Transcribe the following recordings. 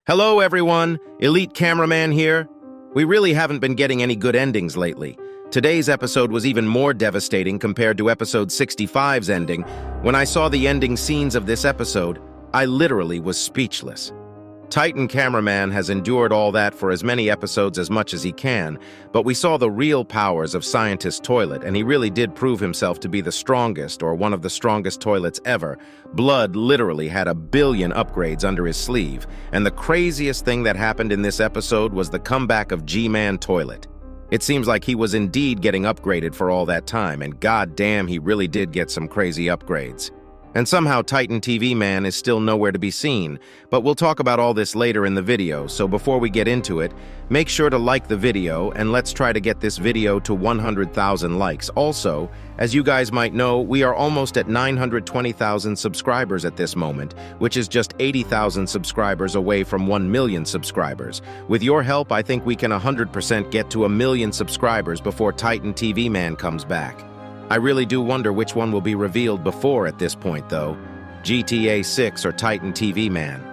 Hello everyone, Elite Cameraman here. We really haven't been getting any good endings lately. Today's episode was even more devastating compared to episode 65's ending. When I saw the ending scenes of this episode, I literally was speechless. Titan Cameraman has endured all that for as many episodes as much as he can, but we saw the real powers of Scientist Toilet, and he really did prove himself to be the strongest, or one of the strongest toilets ever. Blood literally had 1 billion upgrades under his sleeve, and the craziest thing that happened in this episode was the comeback of G-Man Toilet. It seems like he was indeed getting upgraded for all that time, and goddamn, he really did get some crazy upgrades. And somehow Titan TV Man is still nowhere to be seen, but we'll talk about all this later in the video, so before we get into it, make sure to like the video and let's try to get this video to 100,000 likes. Also, as you guys might know, we are almost at 920,000 subscribers at this moment, which is just 80,000 subscribers away from 1 million subscribers. With your help, I think we can 100% get to 1 million subscribers before Titan TV Man comes back. I really do wonder which one will be revealed before at this point, though. GTA 6 or Titan TV Man.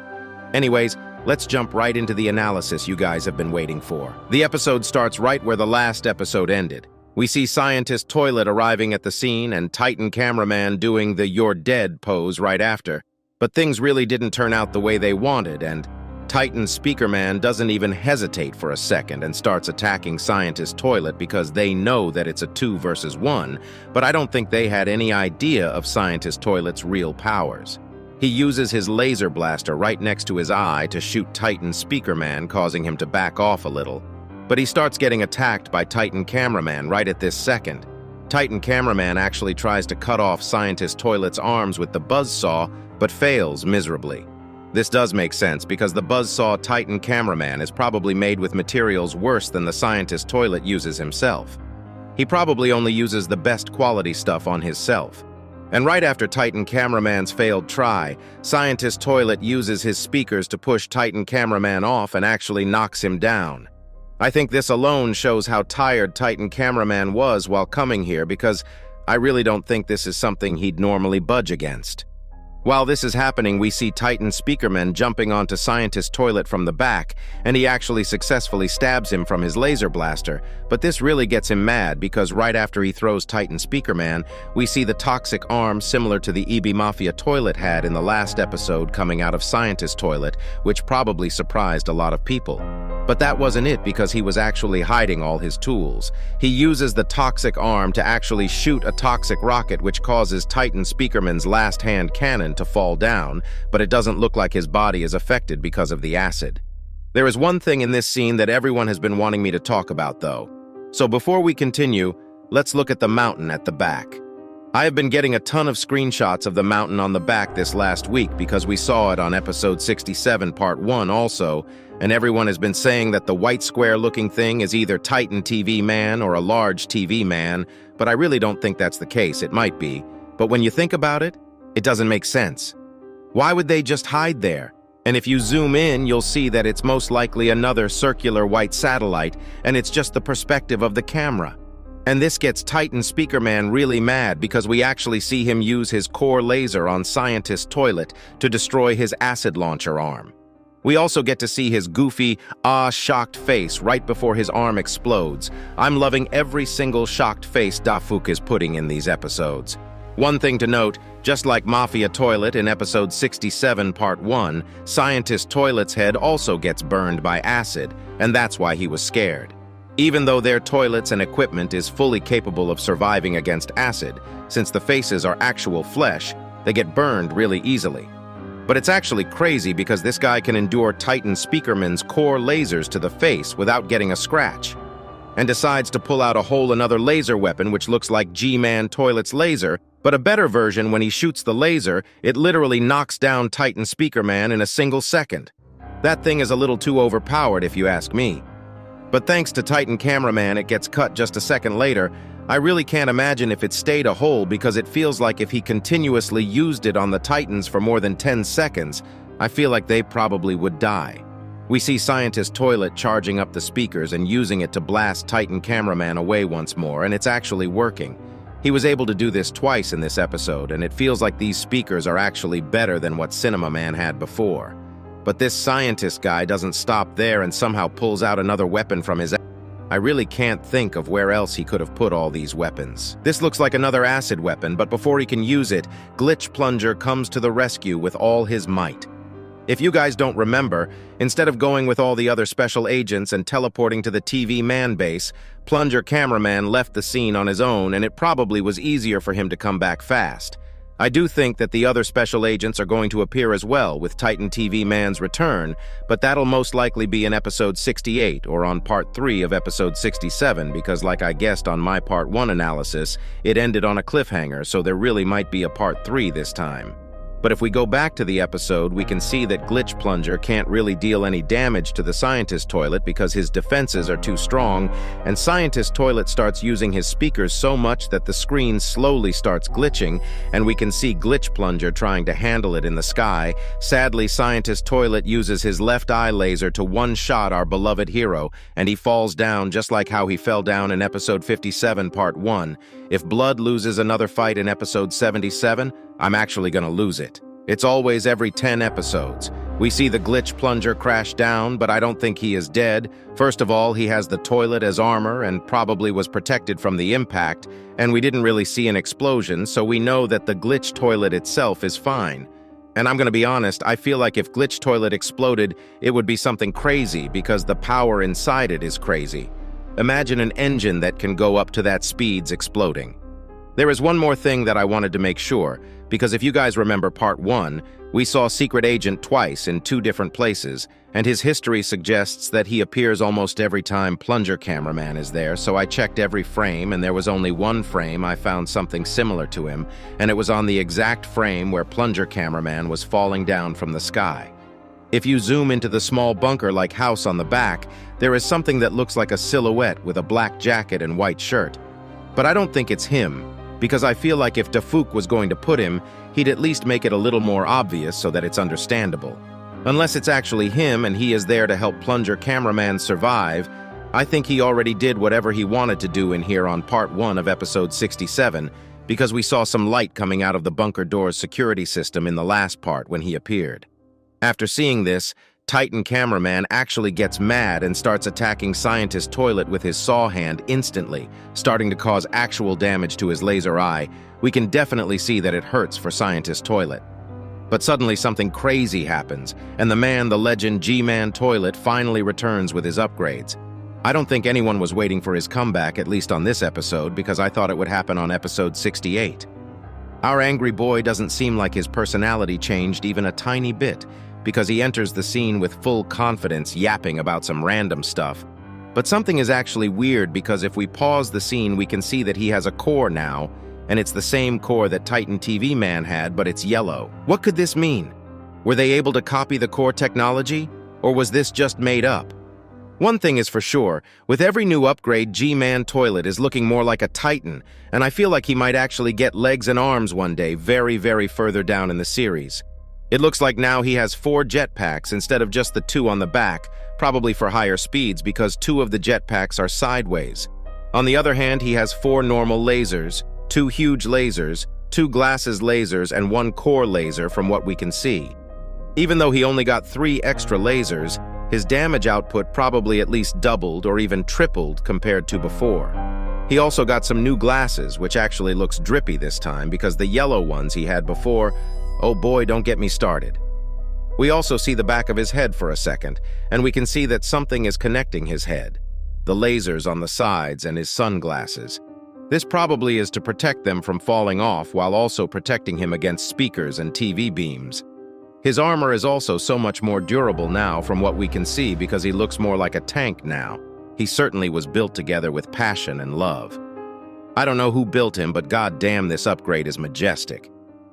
Anyways, let's jump right into the analysis you guys have been waiting for. The episode starts right where the last episode ended. We see Scientist Toilet arriving at the scene and Titan Cameraman doing the "you're dead" pose right after. But things really didn't turn out the way they wanted, and Titan Speaker Man doesn't even hesitate for a second and starts attacking Scientist Toilet because they know that it's a 2 versus 1, but I don't think they had any idea of Scientist Toilet's real powers. He uses his laser blaster right next to his eye to shoot Titan Speaker Man, causing him to back off a little. But he starts getting attacked by Titan Cameraman right at this second. Titan Cameraman actually tries to cut off Scientist Toilet's arms with the buzzsaw, but fails miserably. This does make sense because the buzzsaw Titan Cameraman is probably made with materials worse than the Scientist Toilet uses himself. He probably only uses the best quality stuff on himself. And right after Titan Cameraman's failed try, Scientist Toilet uses his speakers to push Titan Cameraman off and actually knocks him down. I think this alone shows how tired Titan Cameraman was while coming here, because I really don't think this is something he'd normally budge against. While this is happening, we see Titan Speakerman jumping onto Scientist Toilet from the back, and he actually successfully stabs him from his laser blaster, but this really gets him mad because right after he throws Titan Speakerman, we see the toxic arm similar to the EB Mafia Toilet had in the last episode coming out of Scientist Toilet, which probably surprised a lot of people. But that wasn't it, because he was actually hiding all his tools. He uses the toxic arm to actually shoot a toxic rocket, which causes Titan Speakerman's last hand cannon to fall down, but it doesn't look like his body is affected because of the acid. There is one thing in this scene that everyone has been wanting me to talk about, though. So before we continue, let's look at the mountain at the back. I have been getting a ton of screenshots of the mountain on the back this last week because we saw it on episode 67 part 1 also, and everyone has been saying that the white square-looking thing is either Titan TV Man or a large TV man, but I really don't think that's the case. It might be, but when you think about it, it doesn't make sense. Why would they just hide there? And if you zoom in, you'll see that it's most likely another circular white satellite, and it's just the perspective of the camera. And this gets Titan Speakerman really mad because we actually see him use his core laser on Scientist Toilet to destroy his acid launcher arm. We also get to see his goofy, shocked face right before his arm explodes. I'm loving every single shocked face Dafuk is putting in these episodes. One thing to note, just like Mafia Toilet in episode 67 part 1, Scientist Toilet's head also gets burned by acid, and that's why he was scared. Even though their toilets and equipment is fully capable of surviving against acid, since the faces are actual flesh, they get burned really easily. But it's actually crazy because this guy can endure Titan Speakerman's core lasers to the face without getting a scratch, and decides to pull out a whole another laser weapon which looks like G-Man Toilet's laser, but a better version. When he shoots the laser, it literally knocks down Titan Speakerman in a single second. That thing is a little too overpowered if you ask me. But thanks to Titan Cameraman, it gets cut just a second later. I really can't imagine if it stayed a whole, because it feels like if he continuously used it on the Titans for more than 10 seconds, I feel like they probably would die. We see Scientist Toilet charging up the speakers and using it to blast Titan Cameraman away once more, and it's actually working. He was able to do this twice in this episode, and it feels like these speakers are actually better than what Cinema Man had before. But this scientist guy doesn't stop there and somehow pulls out another weapon from his... I really can't think of where else he could have put all these weapons. This looks like another acid weapon, but before he can use it, Glitch Plunger comes to the rescue with all his might. If you guys don't remember, instead of going with all the other special agents and teleporting to the TV man base, Plunger Cameraman left the scene on his own, and it probably was easier for him to come back fast. I do think that the other special agents are going to appear as well with Titan TV Man's return, but that'll most likely be in episode 68 or on part 3 of episode 67 because, like I guessed on my part 1 analysis, it ended on a cliffhanger, so there really might be a part 3 this time. But if we go back to the episode, we can see that Glitch Plunger can't really deal any damage to the Scientist Toilet because his defenses are too strong, and Scientist Toilet starts using his speakers so much that the screen slowly starts glitching, and we can see Glitch Plunger trying to handle it in the sky. Sadly, Scientist Toilet uses his left eye laser to one-shot our beloved hero, and he falls down just like how he fell down in episode 57, part 1. If Blood loses another fight in episode 77, I'm actually gonna lose it. It's always every 10 episodes. We see the Glitch Plunger crash down, but I don't think he is dead. First of all, he has the toilet as armor and probably was protected from the impact, and we didn't really see an explosion, so we know that the Glitch Toilet itself is fine. And I'm gonna be honest, I feel like if Glitch Toilet exploded, it would be something crazy because the power inside it is crazy. Imagine an engine that can go up to that speeds exploding. There is one more thing that I wanted to make sure, because if you guys remember part 1, we saw Secret Agent twice in 2 different places, and his history suggests that he appears almost every time Plunger Cameraman is there, so I checked every frame and there was only one frame I found something similar to him, and it was on the exact frame where Plunger Cameraman was falling down from the sky. If you zoom into the small bunker-like house on the back, there is something that looks like a silhouette with a black jacket and white shirt. But I don't think it's him, because I feel like if Dafuk was going to put him, he'd at least make it a little more obvious so that it's understandable. Unless it's actually him and he is there to help Plunger Cameraman survive, I think he already did whatever he wanted to do in here on part 1 of episode 67, because we saw some light coming out of the bunker door's security system in the last part when he appeared. After seeing this, Titan Cameraman actually gets mad and starts attacking Scientist Toilet with his saw hand instantly, starting to cause actual damage to his laser eye. We can definitely see that it hurts for Scientist Toilet. But suddenly something crazy happens, and the legend G-Man Toilet finally returns with his upgrades. I don't think anyone was waiting for his comeback, at least on this episode, because I thought it would happen on episode 68. Our angry boy doesn't seem like his personality changed even a tiny bit, because he enters the scene with full confidence yapping about some random stuff. But something is actually weird because if we pause the scene we can see that he has a core now, and it's the same core that Titan TV Man had, but it's yellow. What could this mean? Were they able to copy the core technology, or was this just made up? One thing is for sure, with every new upgrade, G-Man Toilet is looking more like a Titan, and I feel like he might actually get legs and arms one day very, very further down in the series. It looks like now he has 4 jetpacks instead of just the 2 on the back, probably for higher speeds because 2 of the jetpacks are sideways. On the other hand, he has 4 normal lasers, 2 huge lasers, 2 glasses lasers, and 1 core laser from what we can see. Even though he only got 3 extra lasers, his damage output probably at least doubled or even tripled compared to before. He also got some new glasses, which actually looks drippy this time because the yellow ones he had before, oh boy, don't get me started. We also see the back of his head for a second, and we can see that something is connecting his head. The lasers on the sides and his sunglasses. This probably is to protect them from falling off while also protecting him against speakers and TV beams. His armor is also so much more durable now from what we can see because he looks more like a tank now. He certainly was built together with passion and love. I don't know who built him, but goddamn, this upgrade is majestic.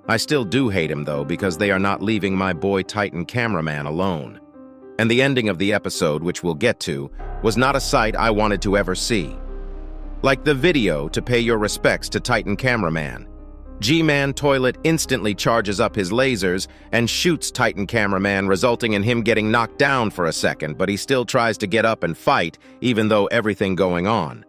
I still do hate him though because they are not leaving my boy Titan Cameraman alone. And the ending of the episode, which we'll get to, was not a sight I wanted to ever see. Like the video to pay your respects to Titan Cameraman. G-Man Toilet instantly charges up his lasers and shoots Titan Cameraman, resulting in him getting knocked down for a second, but he still tries to get up and fight, even though everything going on.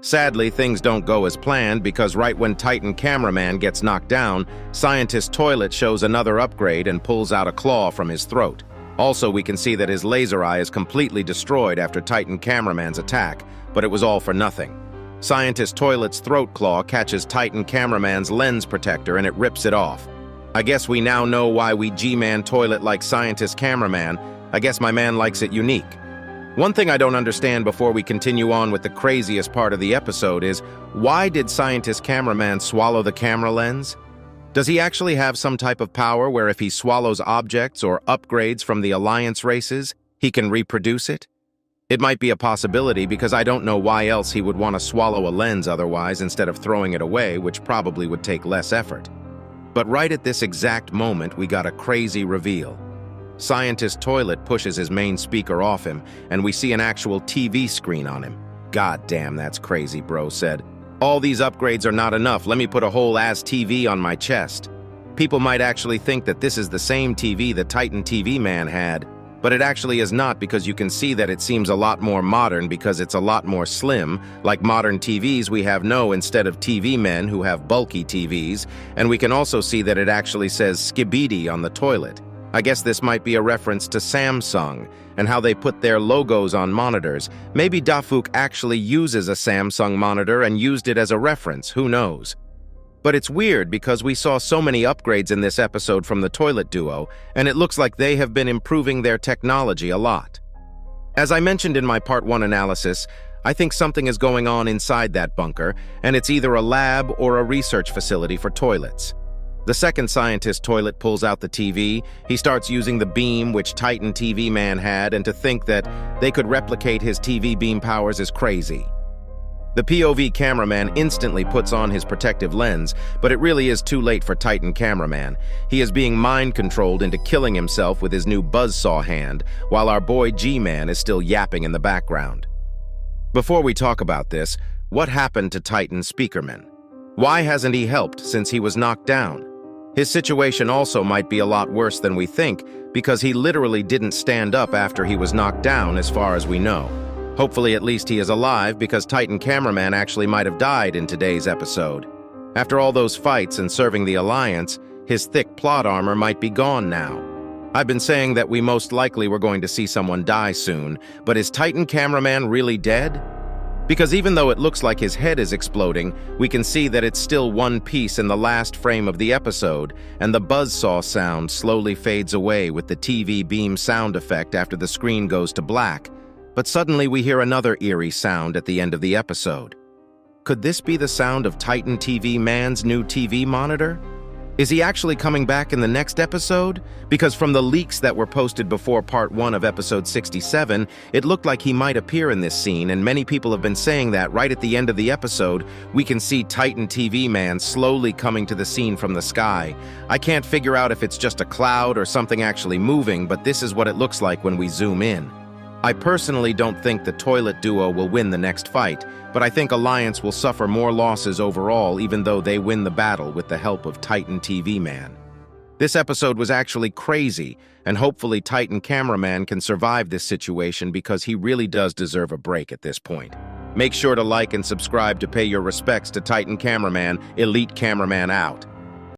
Sadly, things don't go as planned because right when Titan Cameraman gets knocked down, Scientist Toilet shows another upgrade and pulls out a claw from his throat. Also, we can see that his laser eye is completely destroyed after Titan Cameraman's attack, but it was all for nothing. Scientist Toilet's throat claw catches Titan Cameraman's lens protector and it rips it off. I guess we now know why we G-Man Toilet like Scientist Cameraman. I guess my man likes it unique. One thing I don't understand before we continue on with the craziest part of the episode is, why did Scientist Cameraman swallow the camera lens? Does he actually have some type of power where if he swallows objects or upgrades from the Alliance races, he can reproduce it? It might be a possibility because I don't know why else he would want to swallow a lens otherwise instead of throwing it away, which probably would take less effort. But right at this exact moment, we got a crazy reveal. Scientist Toilet pushes his main speaker off him, and we see an actual TV screen on him. God damn, that's crazy, bro said. All these upgrades are not enough. Let me put a whole ass TV on my chest. People might actually think that this is the same TV the Titan TV man had, but it actually is not because you can see that it seems a lot more modern because it's a lot more slim, like modern TVs we have instead of TV men who have bulky TVs, and we can also see that it actually says SKIBIDI on the toilet. I guess this might be a reference to Samsung and how they put their logos on monitors. Maybe Dafuk actually uses a Samsung monitor and used it as a reference, who knows? But it's weird because we saw so many upgrades in this episode from the Toilet Duo, and it looks like they have been improving their technology a lot. As I mentioned in my Part 1 analysis, I think something is going on inside that bunker, and it's either a lab or a research facility for toilets. The second Scientist Toilet pulls out the TV, he starts using the beam which Titan TV Man had, and to think that they could replicate his TV beam powers is crazy. The POV cameraman instantly puts on his protective lens, but it really is too late for Titan Cameraman. He is being mind-controlled into killing himself with his new buzzsaw hand, while our boy G-Man is still yapping in the background. Before we talk about this, what happened to Titan Speakerman? Why hasn't he helped since he was knocked down? His situation also might be a lot worse than we think, because he literally didn't stand up after he was knocked down as far as we know. Hopefully at least he is alive, because Titan Cameraman actually might have died in today's episode. After all those fights and serving the Alliance, his thick plot armor might be gone now. I've been saying that we most likely were going to see someone die soon, but is Titan Cameraman really dead? Because even though it looks like his head is exploding, we can see that it's still one piece in the last frame of the episode, and the buzzsaw sound slowly fades away with the TV beam sound effect after the screen goes to black. But suddenly we hear another eerie sound at the end of the episode. Could this be the sound of Titan TV Man's new TV monitor? Is he actually coming back in the next episode? Because from the leaks that were posted before Part 1 of Episode 67, it looked like he might appear in this scene, and many people have been saying that right at the end of the episode, we can see Titan TV Man slowly coming to the scene from the sky. I can't figure out if it's just a cloud or something actually moving, but this is what it looks like when we zoom in. I personally don't think the Toilet Duo will win the next fight, but I think Alliance will suffer more losses overall even though they win the battle with the help of Titan TV Man. This episode was actually crazy, and hopefully Titan Cameraman can survive this situation because he really does deserve a break at this point. Make sure to like and subscribe to pay your respects to Titan Cameraman. Elite Cameraman out.